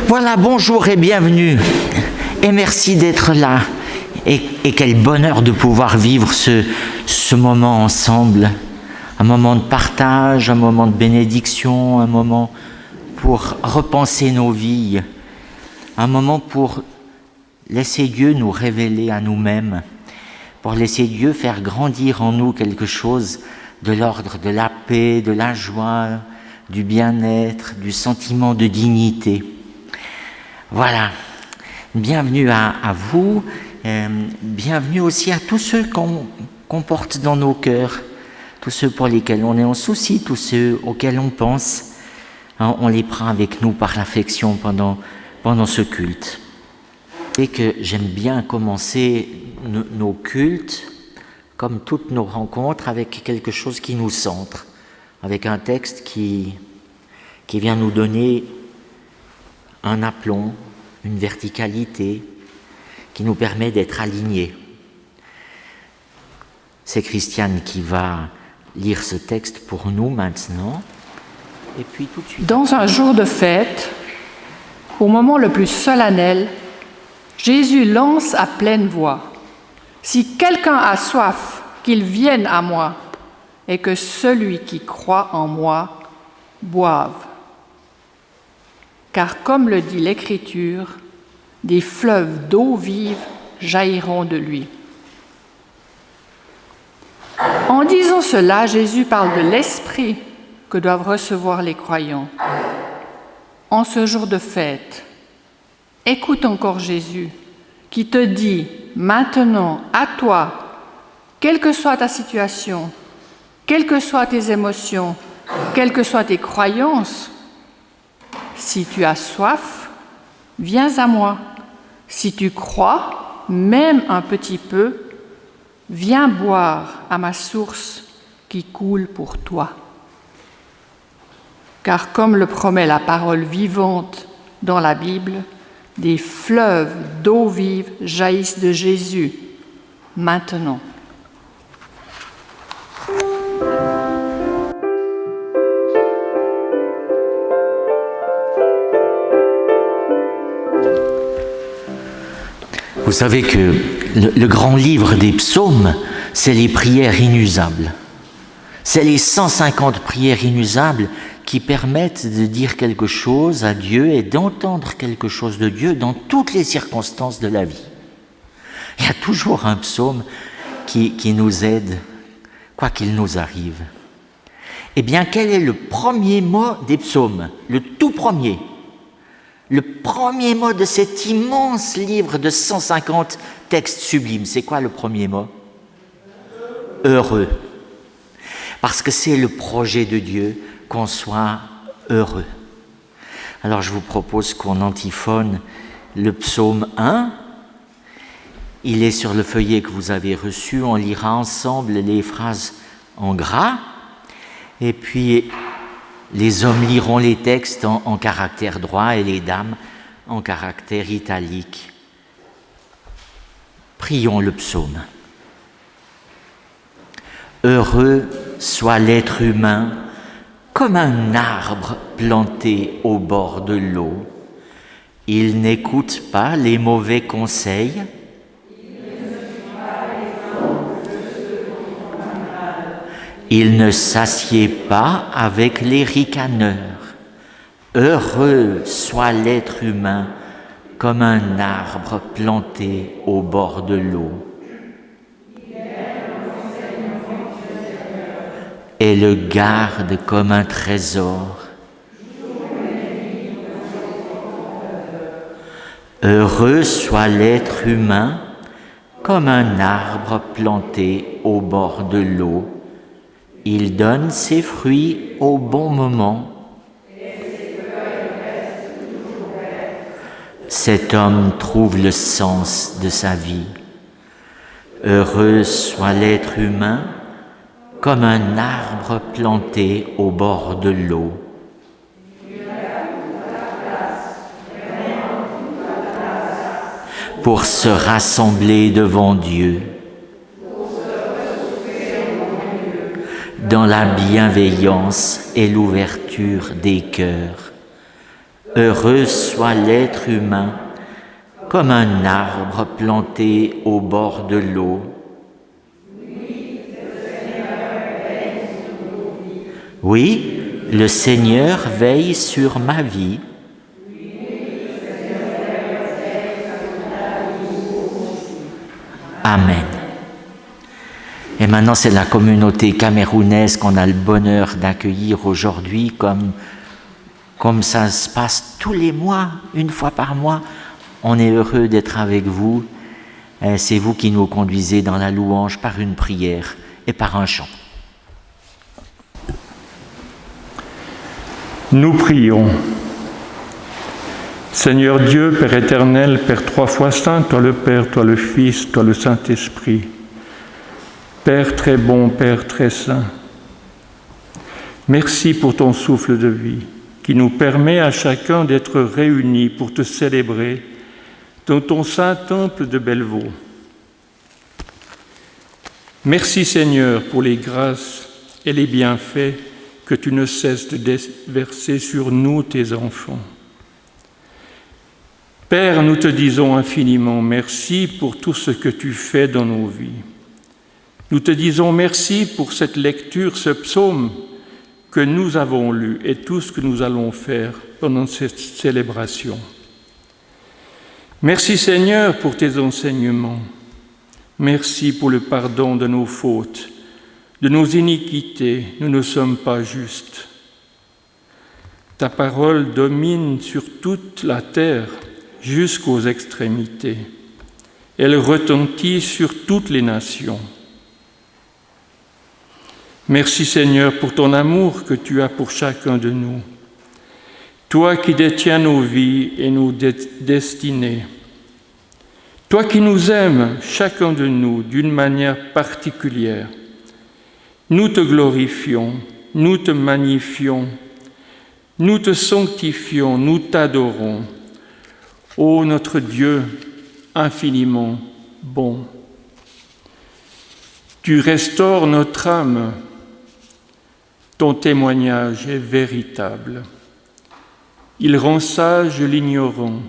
Voilà, bonjour et bienvenue. Et merci d'être là. Et quel bonheur de pouvoir vivre ce moment ensemble. Un moment de partage, un moment de bénédiction, un moment pour repenser nos vies, un moment pour laisser Dieu nous révéler à nous-mêmes, pour laisser Dieu faire grandir en nous quelque chose de l'ordre de la paix, de la joie, du bien-être, du sentiment de dignité. Voilà, bienvenue à vous, bienvenue aussi à tous ceux qu'on porte dans nos cœurs, tous ceux pour lesquels on est en souci, tous ceux auxquels on pense. On les prend avec nous par l'affection pendant ce culte. Et que j'aime bien commencer nos cultes, comme toutes nos rencontres, avec quelque chose qui nous centre, avec un texte qui vient nous donner un aplomb, une verticalité, qui nous permet d'être alignés. C'est Christiane qui va lire ce texte pour nous maintenant. Et puis tout de suite. Dans un jour de fête, au moment le plus solennel, Jésus lance à pleine voix : « Si quelqu'un a soif, qu'il vienne à moi, et que celui qui croit en moi boive. Car comme le dit l'Écriture, des fleuves d'eau vive jailliront de lui. » En disant cela, Jésus parle de l'Esprit que doivent recevoir les croyants. En ce jour de fête, écoute encore Jésus qui te dit maintenant à toi, quelle que soit ta situation, quelles que soient tes émotions, quelles que soient tes croyances, si tu as soif, viens à moi. Si tu crois, même un petit peu, viens boire à ma source qui coule pour toi. Car comme le promet la parole vivante dans la Bible, des fleuves d'eau vive jaillissent de Jésus, maintenant. Vous savez que le grand livre des psaumes, c'est les prières inusables. C'est les 150 prières inusables qui permettent de dire quelque chose à Dieu et d'entendre quelque chose de Dieu dans toutes les circonstances de la vie. Il y a toujours un psaume qui nous aide, quoi qu'il nous arrive. Eh bien, quel est le premier mot des psaumes? Le tout premier. Le premier mot de cet immense livre de 150 textes sublimes, c'est quoi le premier mot? Heureux. Parce que c'est le projet de Dieu qu'on soit heureux. Alors je vous propose qu'on antiphone le psaume 1. Il est sur le feuillet que vous avez reçu. On lira ensemble les phrases en gras. Et puis les hommes liront les textes en caractère droit et les dames en caractère italique. Prions le psaume. Heureux soit l'être humain comme un arbre planté au bord de l'eau. Il n'écoute pas les mauvais conseils. Il ne s'assied pas avec les ricaneurs. Heureux soit l'être humain comme un arbre planté au bord de l'eau. Et le garde comme un trésor. Heureux soit l'être humain comme un arbre planté au bord de l'eau. Il donne ses fruits au bon moment. Cet homme trouve le sens de sa vie. Heureux soit l'être humain comme un arbre planté au bord de l'eau. Pour se rassembler devant Dieu. dans la bienveillance et l'ouverture des cœurs. Heureux soit l'être humain, comme un arbre planté au bord de l'eau. Oui, le Seigneur veille sur ma vie. Amen. Et maintenant, c'est la communauté camerounaise qu'on a le bonheur d'accueillir aujourd'hui, comme ça se passe tous les mois, une fois par mois. On est heureux d'être avec vous. C'est vous qui nous conduisez dans la louange par une prière et par un chant. Nous prions. Seigneur Dieu, Père éternel, Père trois fois saint, toi le Père, toi le Fils, toi le Saint-Esprit. Père très bon, Père très saint, merci pour ton souffle de vie qui nous permet à chacun d'être réunis pour te célébrer dans ton saint temple de Bellevaux. Merci Seigneur pour les grâces et les bienfaits que tu ne cesses de déverser sur nous, tes enfants. Père, nous te disons infiniment merci pour tout ce que tu fais dans nos vies. Nous te disons merci pour cette lecture, ce psaume que nous avons lu et tout ce que nous allons faire pendant cette célébration. Merci Seigneur pour tes enseignements. Merci pour le pardon de nos fautes, de nos iniquités. Nous ne sommes pas justes. Ta parole domine sur toute la terre jusqu'aux extrémités. Elle retentit sur toutes les nations. Merci Seigneur pour ton amour que tu as pour chacun de nous. Toi qui détiens nos vies et nos destinées. Toi qui nous aimes, chacun de nous, d'une manière particulière. Nous te glorifions, nous te magnifions, nous te sanctifions, nous t'adorons. Ô notre Dieu, infiniment bon. Tu restaures notre âme. Ton témoignage est véritable. Il rend sage l'ignorant.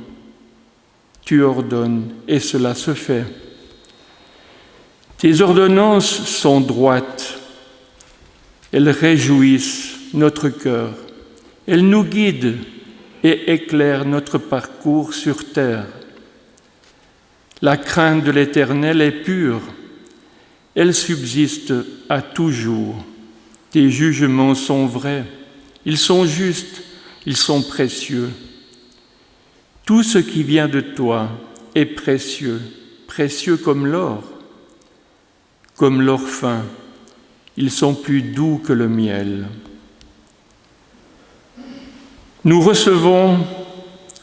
Tu ordonnes et cela se fait. Tes ordonnances sont droites. Elles réjouissent notre cœur. Elles nous guident et éclairent notre parcours sur terre. La crainte de l'Éternel est pure. Elle subsiste à toujours. Tes jugements sont vrais, ils sont justes, ils sont précieux. Tout ce qui vient de toi est précieux, précieux comme l'or fin. Ils sont plus doux que le miel. Nous recevons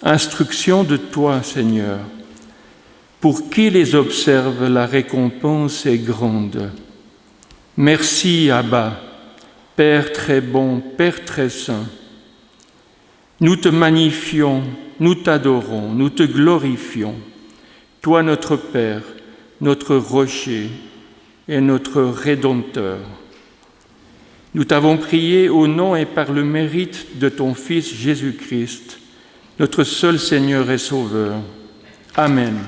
instruction de toi, Seigneur. Pour qui les observe, la récompense est grande. Merci, Abba, Père très bon, Père très saint. Nous te magnifions, nous t'adorons, nous te glorifions. Toi, notre Père, notre rocher et notre Rédempteur. Nous t'avons prié au nom et par le mérite de ton Fils Jésus-Christ, notre seul Seigneur et Sauveur. Amen.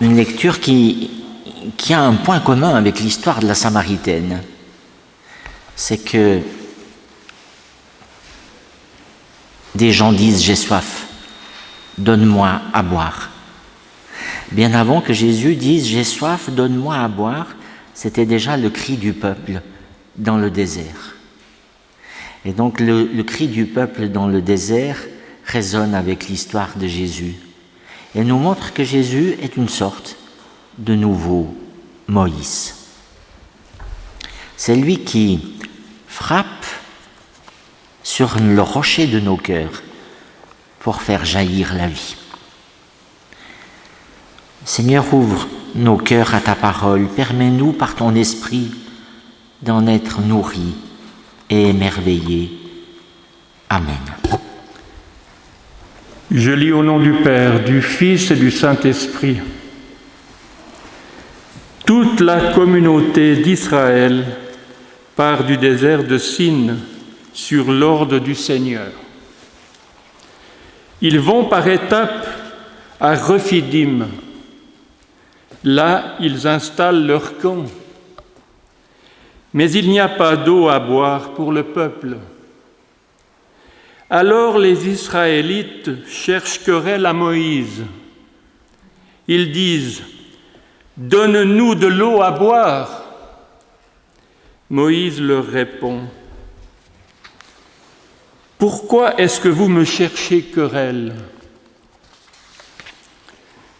lecture qui a un point commun avec l'histoire de la Samaritaine. C'est que des gens disent « j'ai soif, donne-moi à boire ». Bien avant que Jésus dise « j'ai soif, donne-moi à boire », c'était déjà le cri du peuple dans le désert. Et donc le cri du peuple dans le désert résonne avec l'histoire de Jésus et nous montre que Jésus est une sorte de nouveau Moïse. C'est lui qui frappe sur le rocher de nos cœurs pour faire jaillir la vie. Seigneur, ouvre nos cœurs à ta parole, permets-nous par ton esprit d'en être nourris et émerveillés. Amen. Je lis au nom du Père, du Fils et du Saint-Esprit. Toute la communauté d'Israël part du désert de Sin sur l'ordre du Seigneur. Ils vont par étapes à Rephidim. Là, ils installent leur camp. Mais il n'y a pas d'eau à boire pour le peuple. Alors les Israélites cherchent querelle à Moïse. Ils disent « Donne-nous de l'eau à boire ». Moïse leur répond « Pourquoi est-ce que vous me cherchez querelle ?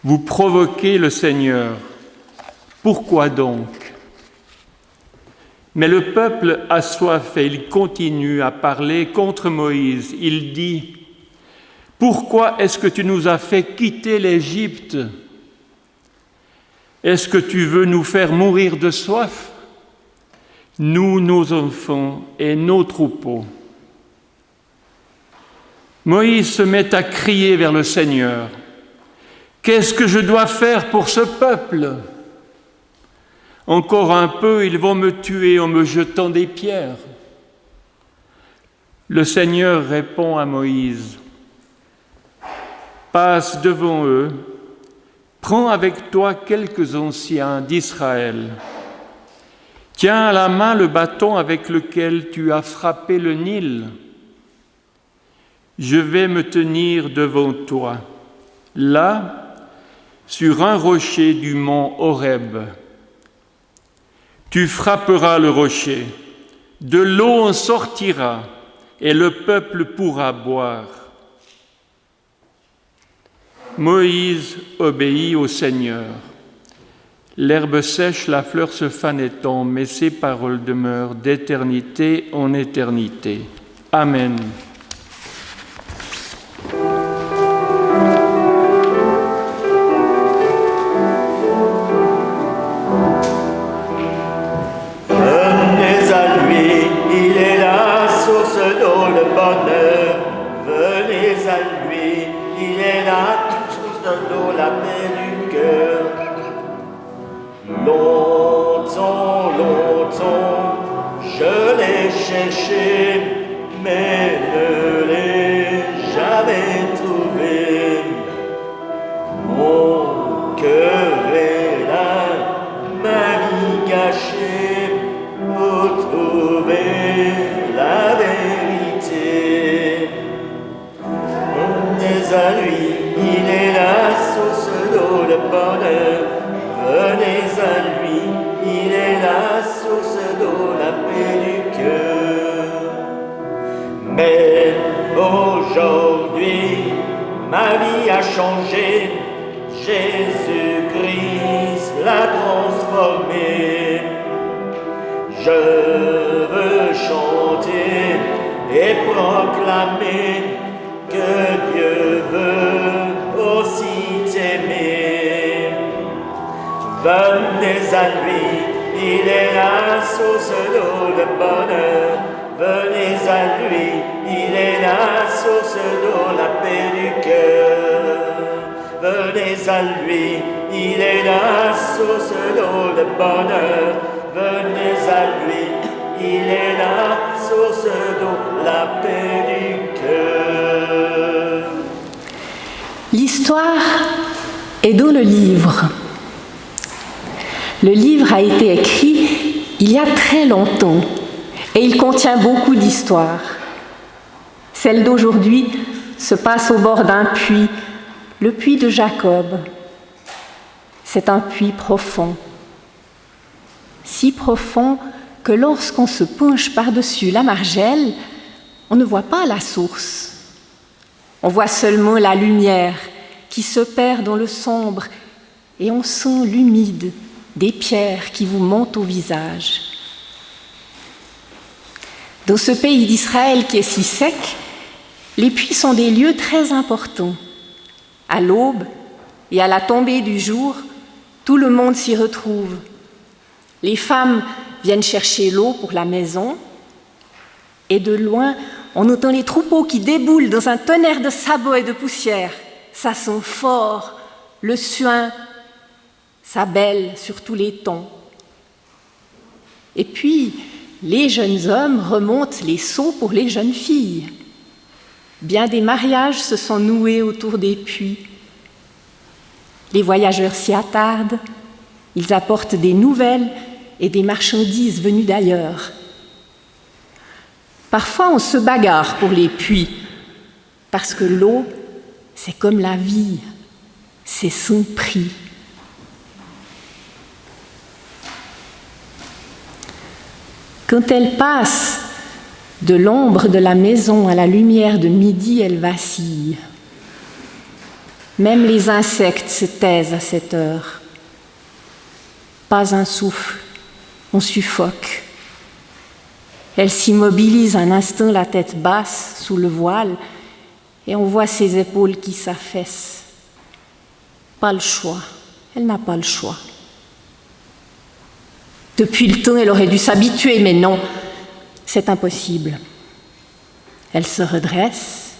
Vous provoquez le Seigneur. Pourquoi donc ? » Mais le peuple a soif et il continue à parler contre Moïse. Il dit « Pourquoi est-ce que tu nous as fait quitter l'Égypte ? Est-ce que tu veux nous faire mourir de soif ? Nous, nos enfants et nos troupeaux. » Moïse se met à crier vers le Seigneur. « Qu'est-ce que je dois faire pour ce peuple ? Encore un peu, ils vont me tuer en me jetant des pierres. » Le Seigneur répond à Moïse, « Passe devant eux, prends avec toi quelques anciens d'Israël. Tiens à la main le bâton avec lequel tu as frappé le Nil. Je vais me tenir devant toi, là, sur un rocher du mont Horeb. Tu frapperas le rocher, de l'eau en sortira, et le peuple pourra boire. » Moïse obéit au Seigneur. L'herbe sèche, la fleur se fane et tombe, mais ses paroles demeurent d'éternité en éternité. Amen. Venez à lui, il est la source d'eau, le bonheur. Venez à lui, il est la source d'eau, la paix du cœur. Longtemps, longtemps, je l'ai cherché, mais ne l'ai jamais trouvé. Mon cœur est là, ma vie cachée, pour trouver la vérité. Venez à lui, il est la source d'eau, le bonheur. Venez à lui, il est la source d'eau, la paix du cœur. Mais aujourd'hui, ma vie a changé, Jésus-Christ l'a transformée. Je veux chanter et proclamer que Dieu veut aussi t'aimer. Venez à lui, il est la source d'eau, le bonheur. Venez à lui, il est la source d'eau, la paix du cœur. Venez à lui, il est la source d'eau, le bonheur. Venez à lui, il est la source d'eau, la paix du cœur. L'histoire est dans le livre. Le livre a été écrit il y a très longtemps et il contient beaucoup d'histoires. Celle d'aujourd'hui se passe au bord d'un puits, le puits de Jacob. C'est un puits profond, si profond que lorsqu'on se penche par-dessus la margelle, on ne voit pas la source. On voit seulement la lumière qui se perd dans le sombre et on sent l'humide des pierres qui vous montent au visage. Dans ce pays d'Israël qui est si sec, les puits sont des lieux très importants. À l'aube et à la tombée du jour, tout le monde s'y retrouve. Les femmes viennent chercher l'eau pour la maison et de loin, on entend les troupeaux qui déboulent dans un tonnerre de sabots et de poussière. Ça sent fort, le suin, ça bêle sur tous les tons. Et puis, les jeunes hommes remontent les seaux pour les jeunes filles. Bien des mariages se sont noués autour des puits. Les voyageurs s'y attardent, ils apportent des nouvelles et des marchandises venues d'ailleurs. Parfois, on se bagarre pour les puits, parce que l'eau, c'est comme la vie, c'est son prix. Quand elle passe de l'ombre de la maison à la lumière de midi, elle vacille. Même les insectes se taisent à cette heure. Pas un souffle, on suffoque. Elle s'immobilise un instant, la tête basse, sous le voile, et on voit ses épaules qui s'affaissent. Pas le choix, elle n'a pas le choix. Depuis le temps, elle aurait dû s'habituer, mais non, c'est impossible. Elle se redresse.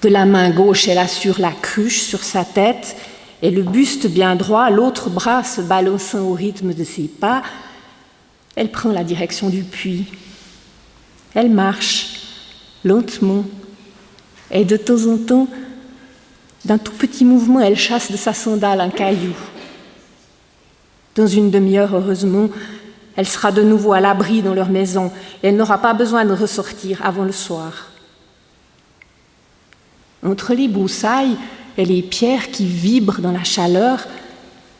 De la main gauche, elle assure la cruche sur sa tête et le buste bien droit, l'autre bras se balançant au rythme de ses pas. Elle prend la direction du puits. Elle marche lentement et de temps en temps, d'un tout petit mouvement, elle chasse de sa sandale un caillou. Dans une demi-heure, heureusement, elle sera de nouveau à l'abri dans leur maison et elle n'aura pas besoin de ressortir avant le soir. Entre les broussailles et les pierres qui vibrent dans la chaleur,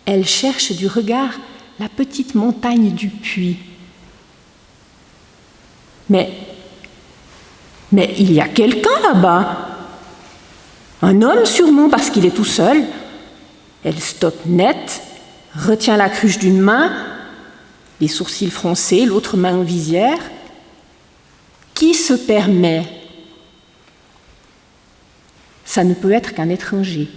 elle cherche du regard la petite montagne du puits. Mais il y a quelqu'un là-bas. Un homme sûrement parce qu'il est tout seul. Elle stoppe net, retient la cruche d'une main, les sourcils froncés, l'autre main en visière. Qui se permet ? Ça ne peut être qu'un étranger.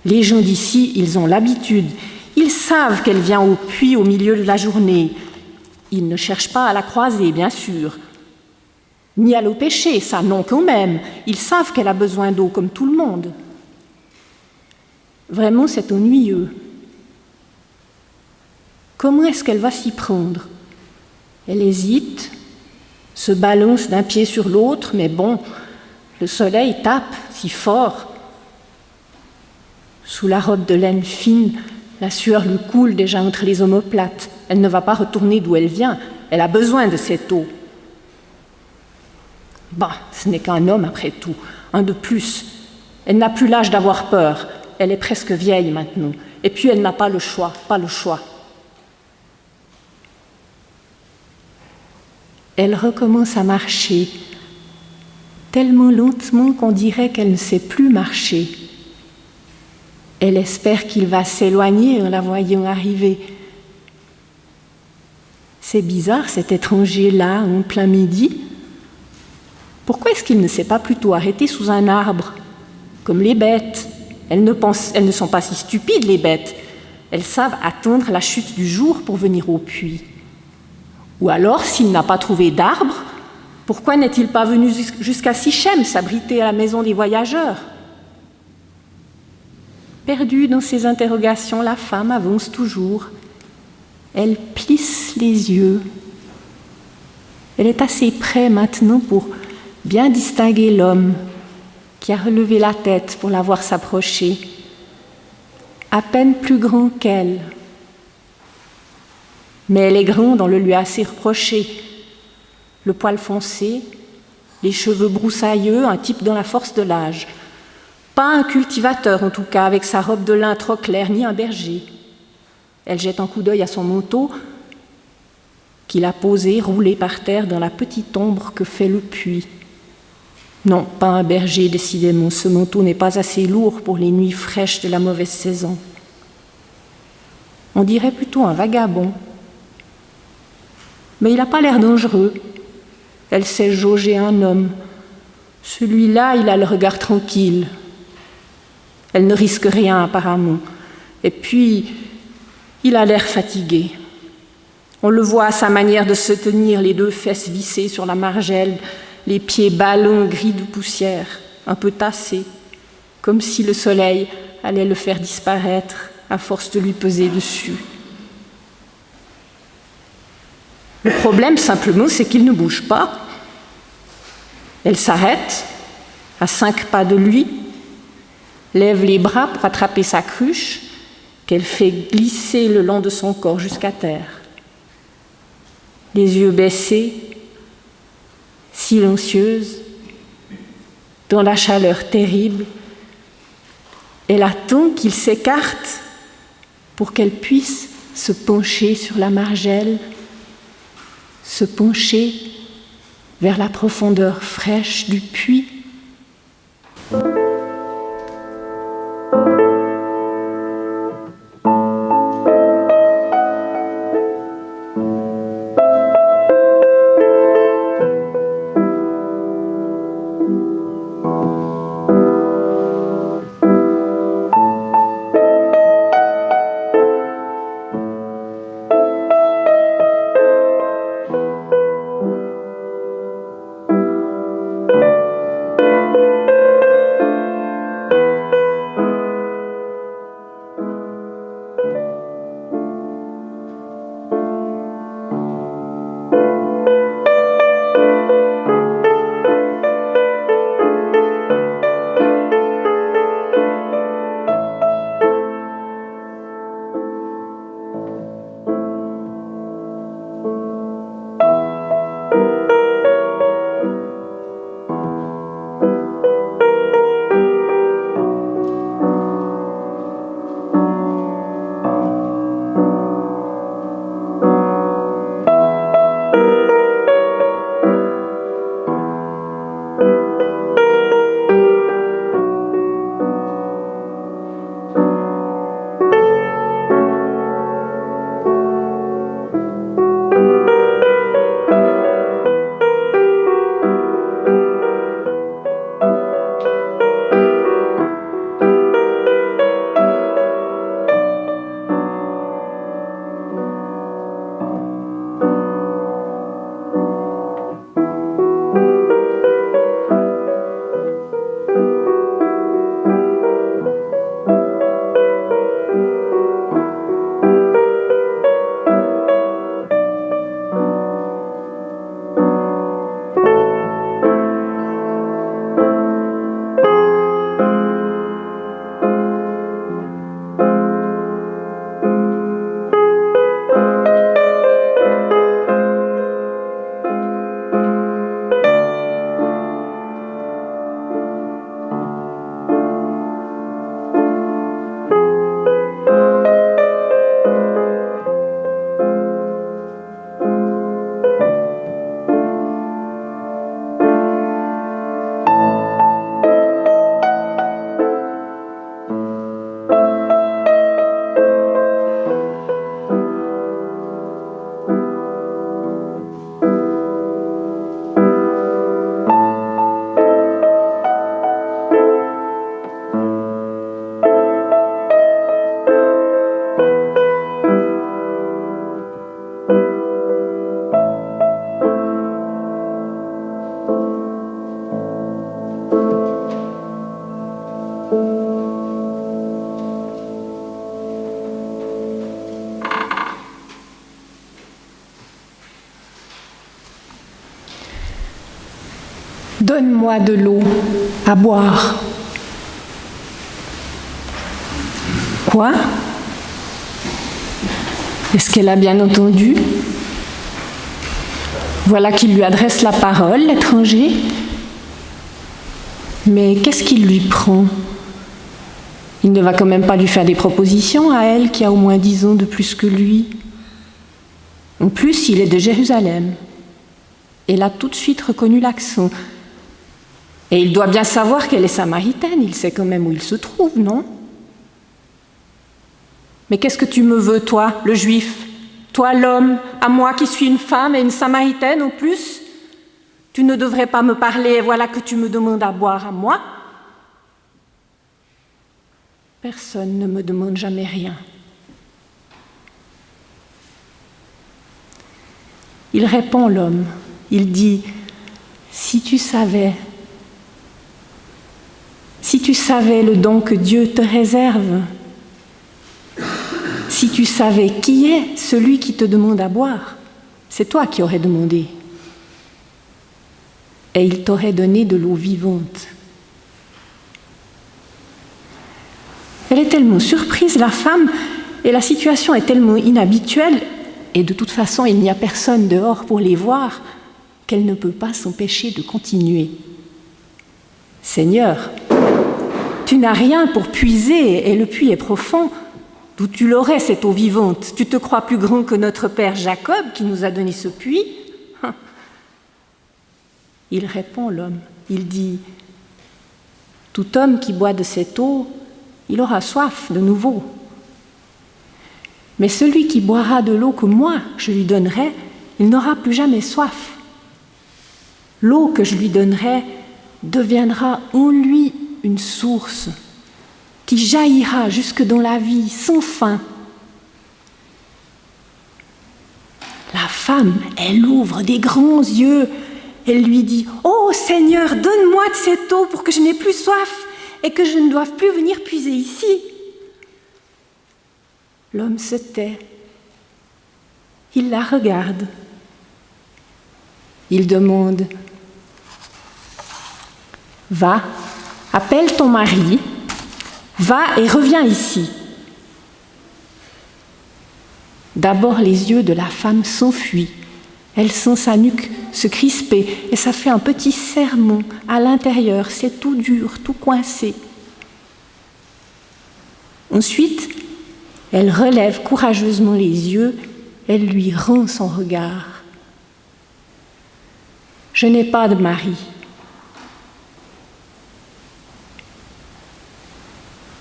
Les gens d'ici, ils ont l'habitude. Ils savent qu'elle vient au puits au milieu de la journée. Ils ne cherchent pas à la croiser, bien sûr. Ni à l'eau pêcher, ça non quand même. Ils savent qu'elle a besoin d'eau comme tout le monde. Vraiment, c'est ennuyeux. Comment est-ce qu'elle va s'y prendre ? Elle hésite, se balance d'un pied sur l'autre, mais bon, le soleil tape si fort. Sous la robe de laine fine, la sueur lui coule déjà entre les omoplates. Elle ne va pas retourner d'où elle vient. Elle a besoin de cette eau. Bah, ce n'est qu'un homme après tout, un de plus. Elle n'a plus l'âge d'avoir peur. Elle est presque vieille maintenant. Et puis elle n'a pas le choix, pas le choix. Elle recommence à marcher, tellement lentement qu'on dirait qu'elle ne sait plus marcher. Elle espère qu'il va s'éloigner en la voyant arriver. C'est bizarre, cet étranger-là, en plein midi. Pourquoi est-ce qu'il ne s'est pas plutôt arrêté sous un arbre, comme les bêtes ? Elles ne sont pas si stupides, les bêtes. Elles savent attendre la chute du jour pour venir au puits. Ou alors, s'il n'a pas trouvé d'arbre, pourquoi n'est-il pas venu jusqu'à Sichem, s'abriter à la maison des voyageurs ? Perdue dans ses interrogations, la femme avance toujours. Elle plisse les yeux. Elle est assez près maintenant pour bien distinguer l'homme. qui a relevé la tête pour la voir s'approcher, à peine plus grand qu'elle. Mais elle est grande, on le lui a assez reproché. Le poil foncé, les cheveux broussailleux, un type dans la force de l'âge. Pas un cultivateur, en tout cas, avec sa robe de lin trop claire, ni un berger. Elle jette un coup d'œil à son manteau, qu'il a posé, roulé par terre dans la petite ombre que fait le puits. Non, pas un berger, décidément. Ce manteau n'est pas assez lourd pour les nuits fraîches de la mauvaise saison. On dirait plutôt un vagabond. Mais il n'a pas l'air dangereux. Elle sait jauger un homme. Celui-là, il a le regard tranquille. Elle ne risque rien, apparemment. Et puis, il a l'air fatigué. On le voit à sa manière de se tenir, les deux fesses vissées sur la margelle, les pieds ballants gris de poussière, un peu tassés, comme si le soleil allait le faire disparaître à force de lui peser dessus. Le problème, simplement, c'est qu'il ne bouge pas. Elle s'arrête, à 5 pas de lui, lève les bras pour attraper sa cruche, qu'elle fait glisser le long de son corps jusqu'à terre. Les yeux baissés, silencieuse, dans la chaleur terrible, elle attend qu'il s'écarte pour qu'elle puisse se pencher sur la margelle, se pencher vers la profondeur fraîche du puits. Donne-moi de l'eau à boire. Quoi ? Est-ce qu'elle a bien entendu ? Voilà qu'il lui adresse la parole, l'étranger. Mais qu'est-ce qu'il lui prend ? Il ne va quand même pas lui faire des propositions à elle qui a au moins 10 ans de plus que lui. En plus, il est de Jérusalem. Elle a tout de suite reconnu l'accent. Et il doit bien savoir qu'elle est samaritaine, il sait quand même où il se trouve, non ? Mais qu'est-ce que tu me veux, toi, le juif ? Toi, l'homme, à moi qui suis une femme et une samaritaine en plus ? Tu ne devrais pas me parler, et voilà que tu me demandes à boire à moi ? Personne ne me demande jamais rien. Il répond, l'homme. Il dit, si tu savais le don que Dieu te réserve, si tu savais qui est celui qui te demande à boire, c'est toi qui aurais demandé. Et il t'aurait donné de l'eau vivante. Elle est tellement surprise, la femme, et la situation est tellement inhabituelle, et de toute façon, il n'y a personne dehors pour les voir, qu'elle ne peut pas s'empêcher de continuer. « Seigneur, tu n'as rien pour puiser, et le puits est profond. D'où tu l'aurais, cette eau vivante ? Tu te crois plus grand que notre père Jacob, qui nous a donné ce puits ? » Il répond, l'homme. Il dit, « Tout homme qui boit de cette eau, il aura soif de nouveau. Mais celui qui boira de l'eau que moi, je lui donnerai, il n'aura plus jamais soif. L'eau que je lui donnerai deviendra en lui une source qui jaillira jusque dans la vie sans fin. » La femme, elle ouvre des grands yeux. Elle lui dit, « Oh Seigneur, donne-moi de cette eau pour que je n'ai plus soif et que je ne doive plus venir puiser ici. » L'homme se tait. Il la regarde. Il demande, « Va, appelle ton mari, va et reviens ici. » D'abord, les yeux de la femme s'enfuient. Elle sent sa nuque se crisper et ça fait un petit sermon à l'intérieur. C'est tout dur, tout coincé. Ensuite, elle relève courageusement les yeux. Elle lui rend son regard. « Je n'ai pas de mari. »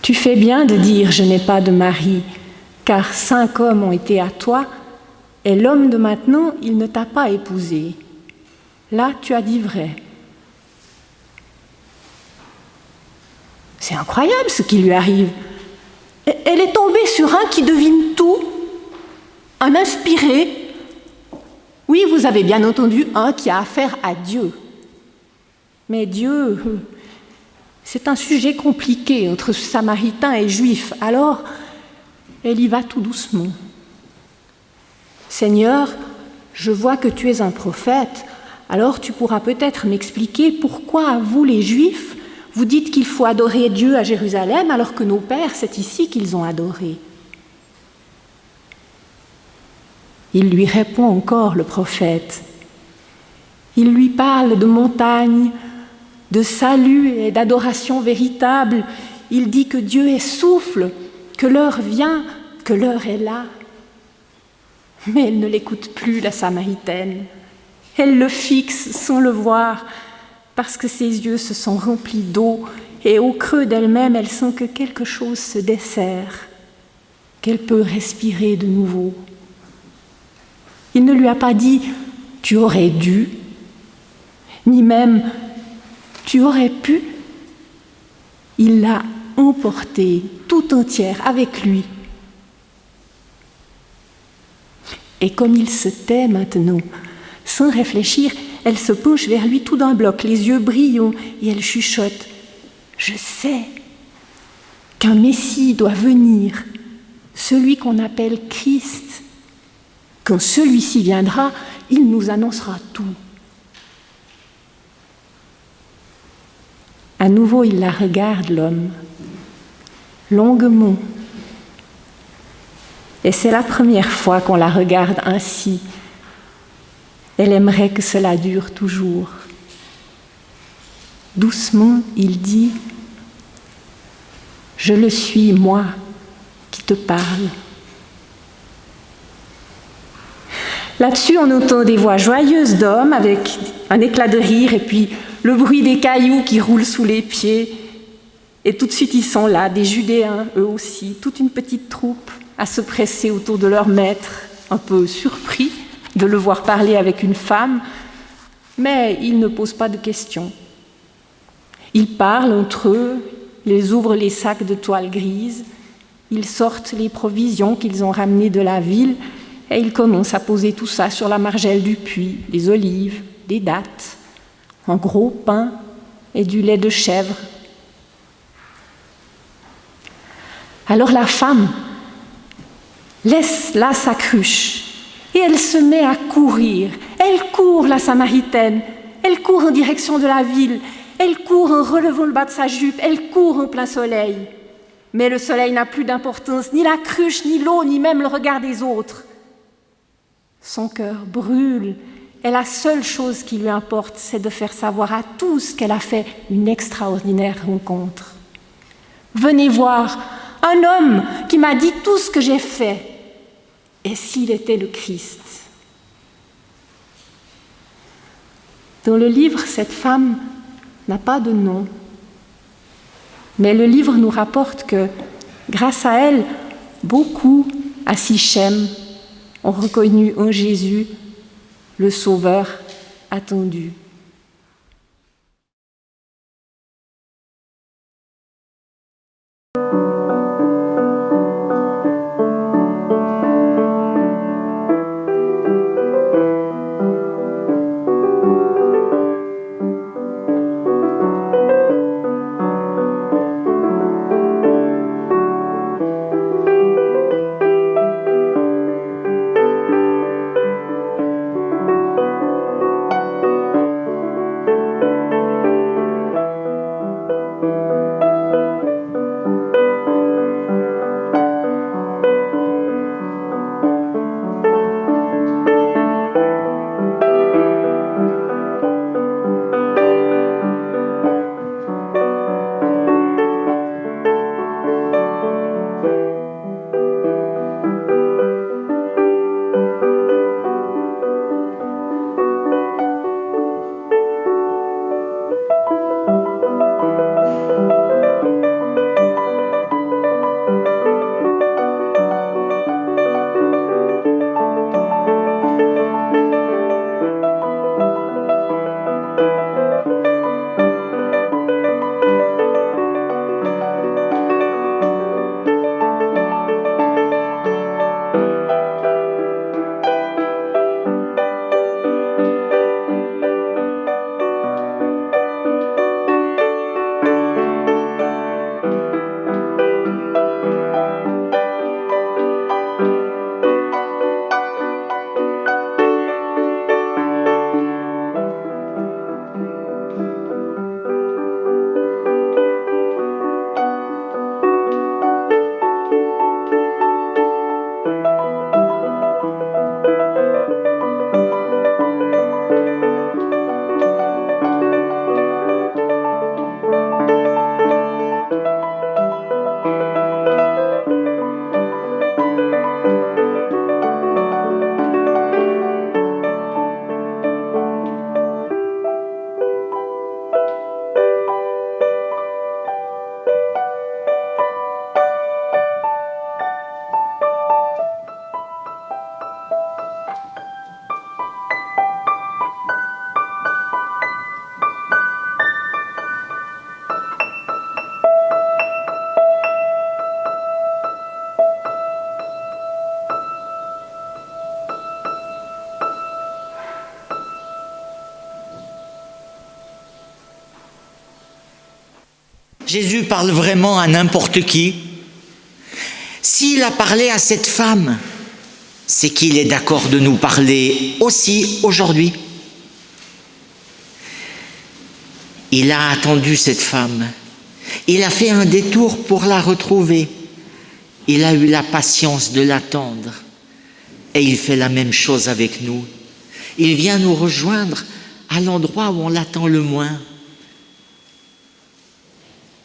Tu fais bien de dire « je n'ai pas de mari », car 5 hommes ont été à toi, et l'homme de maintenant, il ne t'a pas épousé. Là, tu as dit vrai. C'est incroyable ce qui lui arrive. Elle est tombée sur un qui devine tout, un inspiré. Oui, vous avez bien entendu, un qui a affaire à Dieu. Mais Dieu, c'est un sujet compliqué entre Samaritains et Juifs. Alors, elle y va tout doucement. « Seigneur, je vois que tu es un prophète, alors tu pourras peut-être m'expliquer pourquoi vous, les Juifs, vous dites qu'il faut adorer Dieu à Jérusalem alors que nos pères, c'est ici qu'ils ont adoré. » Il lui répond encore, le prophète. Il lui parle de montagnes, de salut et d'adoration véritable. Il dit que Dieu est souffle, que l'heure vient, que l'heure est là. Mais elle ne l'écoute plus, la Samaritaine. Elle le fixe sans le voir, parce que ses yeux se sont remplis d'eau, et au creux d'elle-même, elle sent que quelque chose se desserre, qu'elle peut respirer de nouveau. Il ne lui a pas dit « tu aurais dû », ni même « tu aurais pu ». Il l'a emportée tout entière avec lui. Et comme il se tait maintenant, sans réfléchir, elle se penche vers lui tout d'un bloc, les yeux brillants, et elle chuchote « Je sais qu'un Messie doit venir, celui qu'on appelle Christ. Quand celui-ci viendra, il nous annoncera tout. » À nouveau, il la regarde, l'homme, longuement. Et c'est la première fois qu'on la regarde ainsi. Elle aimerait que cela dure toujours. Doucement, il dit « Je le suis, moi, qui te parle. » Là-dessus, on entend des voix joyeuses d'hommes avec un éclat de rire et puis le bruit des cailloux qui roulent sous les pieds. Et tout de suite, ils sont là, des Judéens, eux aussi, toute une petite troupe à se presser autour de leur maître, un peu surpris de le voir parler avec une femme, mais ils ne posent pas de questions. Ils parlent entre eux, ils ouvrent les sacs de toile grise, ils sortent les provisions qu'ils ont ramenées de la ville et ils commencent à poser tout ça sur la margelle du puits, des olives, des dattes, un gros pain et du lait de chèvre. Alors la femme laisse là sa cruche et elle se met à courir. Elle court, la Samaritaine, elle court en direction de la ville, elle court en relevant le bas de sa jupe, elle court en plein soleil. Mais le soleil n'a plus d'importance, ni la cruche, ni l'eau, ni même le regard des autres. Son cœur brûle et la seule chose qui lui importe, c'est de faire savoir à tous qu'elle a fait une extraordinaire rencontre. Venez voir un homme qui m'a dit tout ce que j'ai fait. Et s'il était le Christ? Dans le livre, cette femme n'a pas de nom. Mais le livre nous rapporte que, grâce à elle, beaucoup à Sichem ont reconnu en Jésus le Sauveur attendu. Jésus parle vraiment à n'importe qui. S'il a parlé à cette femme, c'est qu'il est d'accord de nous parler aussi aujourd'hui. Il a attendu cette femme. Il a fait un détour pour la retrouver. Il a eu la patience de l'attendre. Et il fait la même chose avec nous. Il vient nous rejoindre à l'endroit où on l'attend le moins.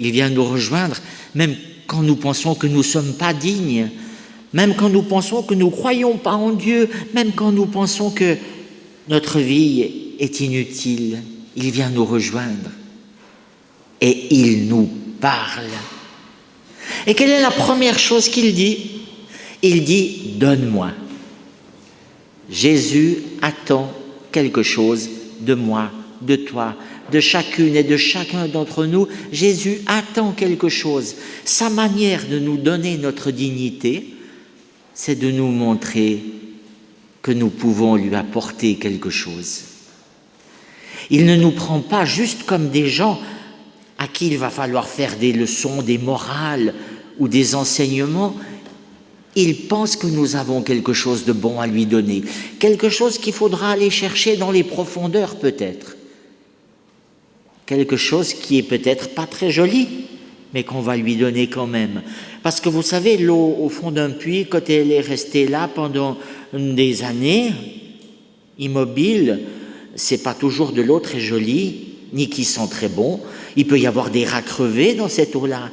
Il vient nous rejoindre même quand nous pensons que nous ne sommes pas dignes, même quand nous pensons que nous ne croyons pas en Dieu, même quand nous pensons que notre vie est inutile. Il vient nous rejoindre et il nous parle. Et quelle est la première chose qu'il dit? Il dit « Donne-moi ». Jésus attend quelque chose de moi, de toi, de chacune et de chacun d'entre nous. Jésus attend quelque chose. Sa manière de nous donner notre dignité, c'est de nous montrer que nous pouvons lui apporter quelque chose. Il ne nous prend pas juste comme des gens à qui il va falloir faire des leçons, des morales ou des enseignements. Il pense que nous avons quelque chose de bon à lui donner, quelque chose qu'il faudra aller chercher dans les profondeurs peut-être, quelque chose qui est peut-être pas très joli, mais qu'on va lui donner quand même. Parce que vous savez, l'eau au fond d'un puits, quand elle est restée là pendant des années, immobile, c'est pas toujours de l'eau très jolie, ni qui sent très bon. Il peut y avoir des rats crevés dans cette eau-là.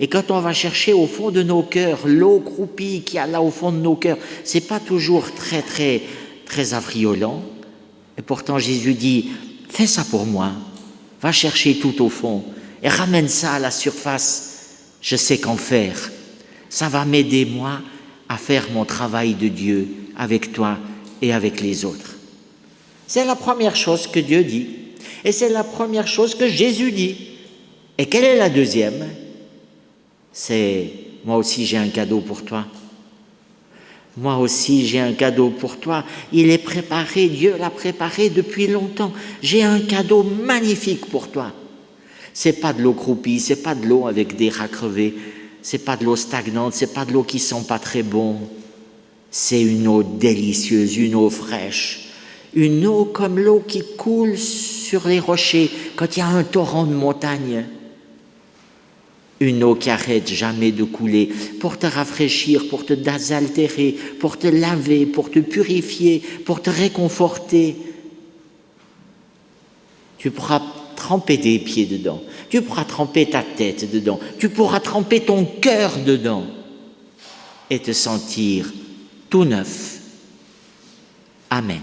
Et quand on va chercher au fond de nos cœurs, l'eau croupie qu'il y a là au fond de nos cœurs, c'est pas toujours très affriolant. Et pourtant Jésus dit, fais ça pour moi, va chercher tout au fond et ramène ça à la surface. Je sais qu'en faire. Ça va m'aider moi à faire mon travail de Dieu avec toi et avec les autres. C'est la première chose que Dieu dit. Et c'est la première chose que Jésus dit. Et quelle est la deuxième? C'est « moi aussi j'ai un cadeau pour toi ». Moi aussi j'ai un cadeau pour toi. Il est préparé, Dieu l'a préparé depuis longtemps. J'ai un cadeau magnifique pour toi. C'est pas de l'eau croupie, c'est pas de l'eau avec des rats crevés, c'est pas de l'eau stagnante, c'est pas de l'eau qui sent pas très bon. C'est une eau délicieuse, une eau fraîche. Une eau comme l'eau qui coule sur les rochers quand il y a un torrent de montagne. Une eau qui n'arrête jamais de couler pour te rafraîchir, pour te désaltérer, pour te laver, pour te purifier, pour te réconforter. Tu pourras tremper tes pieds dedans, tu pourras tremper ta tête dedans, tu pourras tremper ton cœur dedans et te sentir tout neuf. Amen.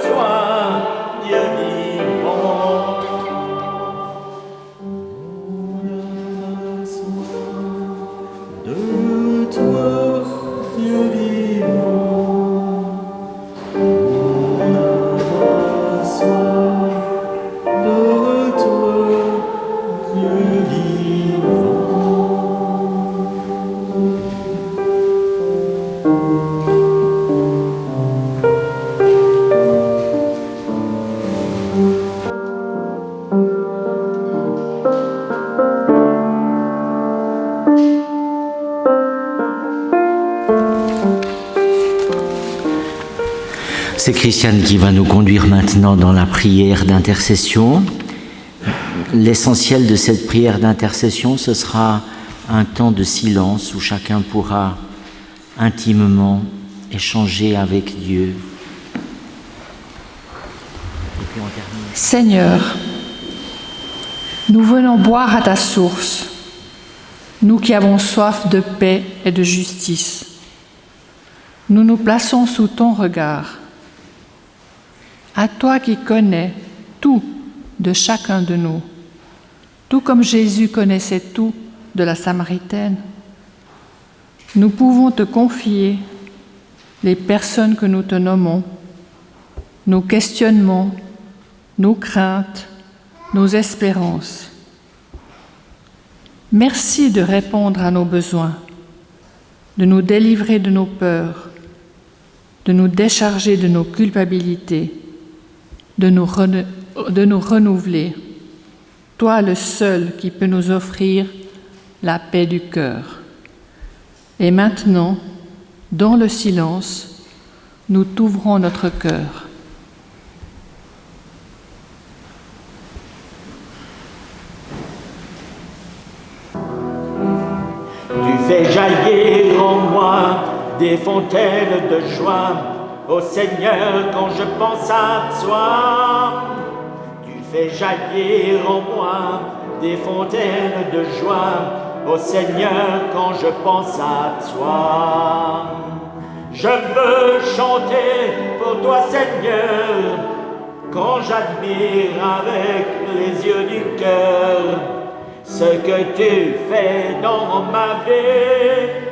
toi, Dieu vivant. De toi, Dieu vivant. De toi, Dieu vivant. C'est Christiane qui va nous conduire maintenant dans la prière d'intercession. L'essentiel de cette prière d'intercession, ce sera un temps de silence où chacun pourra intimement échanger avec Dieu. Et puis on termine. Seigneur, nous venons boire à ta source, nous qui avons soif de paix et de justice. Nous nous plaçons sous ton regard. À toi qui connais tout de chacun de nous, tout comme Jésus connaissait tout de la Samaritaine, nous pouvons te confier les personnes que nous te nommons, nos questionnements, nos craintes, nos espérances. Merci de répondre à nos besoins, de nous délivrer de nos peurs, de nous décharger de nos culpabilités, de nous renouveler, toi le seul qui peux nous offrir la paix du cœur. Et maintenant, dans le silence, nous t'ouvrons notre cœur. Tu fais jaillir en moi des fontaines de joie, ô Seigneur, quand je pense à toi. Tu fais jaillir en moi des fontaines de joie, ô Seigneur, quand je pense à toi. Je veux chanter pour toi, Seigneur, quand j'admire avec les yeux du cœur ce que tu fais dans ma vie.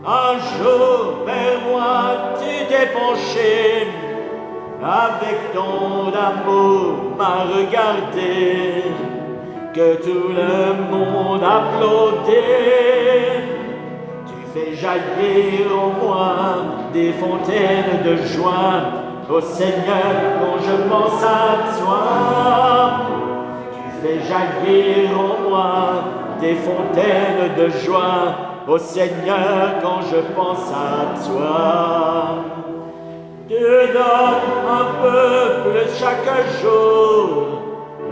Un jour vers moi tu t'es penché, avec ton amour m'a regardé, que tout le monde applaudit. Tu fais jaillir en moi des fontaines de joie, ô Seigneur, quand je pense à toi. Tu fais jaillir en moi des fontaines de joie, ô Seigneur, quand je pense à toi. Tu donnes un peu plus chaque jour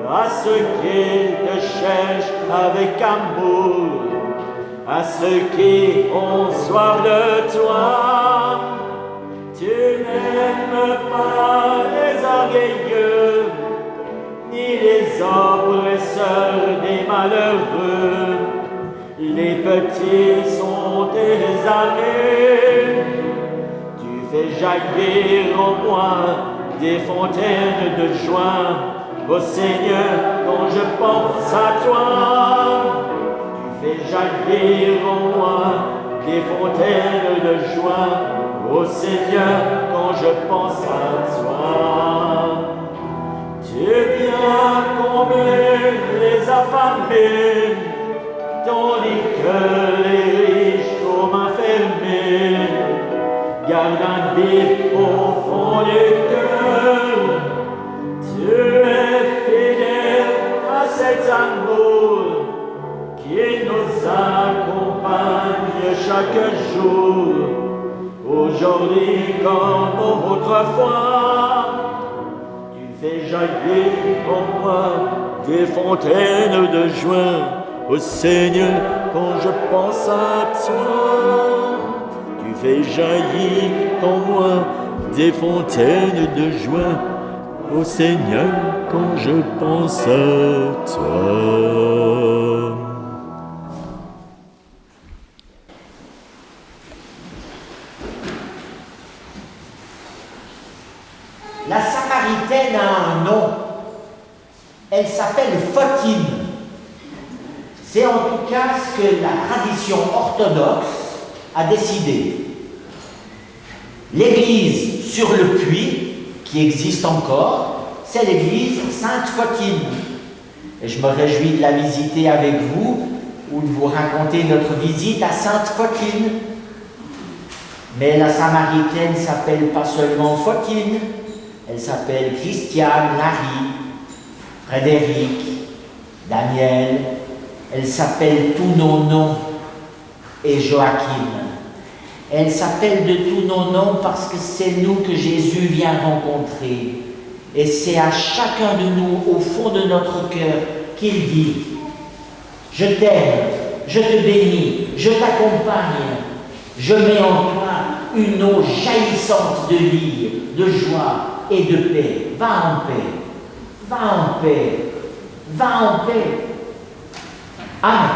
à ceux qui te cherchent avec amour, à ceux qui ont soif de toi. Tu n'aimes pas les orgueilleux, ni les oppresseurs des malheureux. Les petits sont tes amis. Tu fais jaillir en moi des fontaines de joie, ô Seigneur, quand je pense à toi. Tu fais jaillir en moi des fontaines de joie, ô Seigneur, quand je pense à toi. Tu viens combler les affamés, tandis que les riches tombent enfermés. Garde un bif au fond du cœur. Tu es fidèle à cet amour qui nous accompagne chaque jour. Aujourd'hui comme autrefois, tu fais jaillir en moi des fontaines de joie, ô Seigneur, quand je pense à toi. Tu fais jaillir en moi des fontaines de joie, ô Seigneur, quand je pense à toi. La Samaritaine a un nom. Elle s'appelle Photine. C'est en tout cas ce que la tradition orthodoxe a décidé. L'église sur le puits, qui existe encore, c'est l'église Sainte-Photine. Et je me réjouis de la visiter avec vous ou de vous raconter notre visite à Sainte-Photine. Mais la Samaritaine ne s'appelle pas seulement Photine, elle s'appelle Christiane, Marie, Frédéric, Daniel, elle s'appelle tous nos noms et Joachim. Elle s'appelle de tous nos noms parce que c'est nous que Jésus vient rencontrer. Et c'est à chacun de nous, au fond de notre cœur, qu'il dit « Je t'aime, je te bénis, je t'accompagne, je mets en toi une eau jaillissante de vie, de joie et de paix. Va en paix, va en paix, va en paix. » Amen.